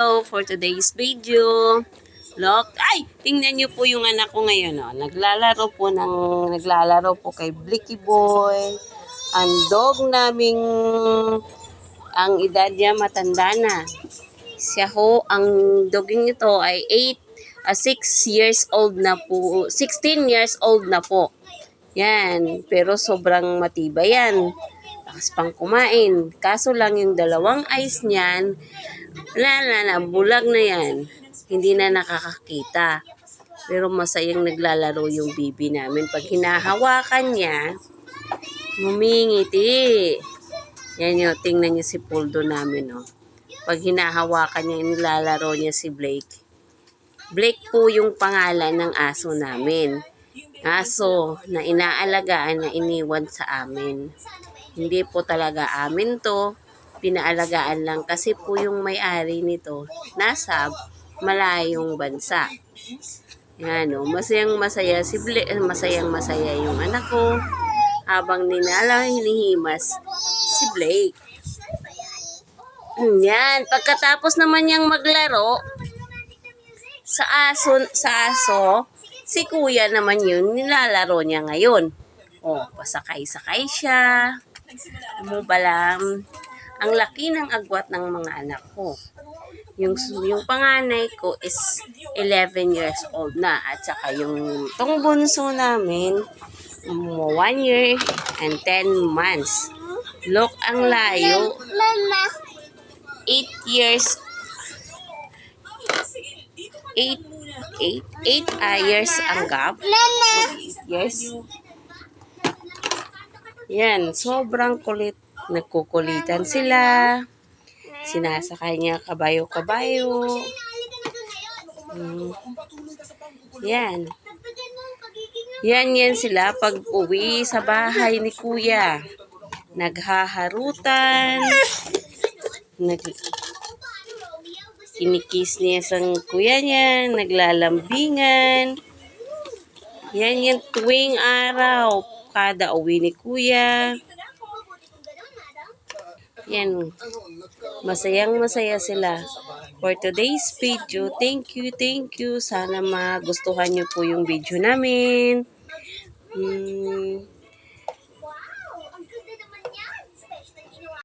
So, for today's video, look, ay, tingnan niyo po yung anak ko ngayon, oh. Naglalaro po kay Blicky Boy. Ang dog naming, ang edad niya matanda na. Siya ho, ang doging ito ay 6 years old na po, 16 years old na po. Yan, pero sobrang matibay yan. Lakas pang kumain. Kaso lang yung dalawang eyes niyan, bulag na yan. Hindi na nakakakita. Pero masayang naglalaro yung bibi namin. Pag hinahawakan niya, ngumingiti. Yan yun, tingnan niyo si Poldo namin, oh. Pag hinahawakan niya, nilalaro niya si Blake. Blake po yung pangalan ng aso namin. Aso na inaalagaan na iniwan sa amin. Hindi po talaga amin to. Pinaalagaan lang kasi po yung may-ari nito nasa malayong bansa. Yan o, masayang-masaya masayang-masaya yung anak ko habang hinihimas si Blake. Yan, pagkatapos naman niyang maglaro sa aso, si kuya naman yun nilalaro niya ngayon. Oh, pasakay-sakay siya. Balam. Ang laki ng agwat ng mga anak ko. Yung panganay ko is 11 years old na. At saka yung tong bunso namin, 1 year and 10 months. Look, ang layo. 8 years 8 years ang gap. 8 years. Yan, sobrang kulit. Nagkukulitan sila. Sinasakay niya kabayo-kabayo. Yan. Yan sila pag uwi sa bahay ni kuya. Naghaharutan. Kinikis niya sa kuya niya. Naglalambingan. Yan tuwing araw. Kada uwi ni kuya. Yan. Masayang-masaya sila. For today's video, thank you. Sana magustuhan nyo po yung video namin.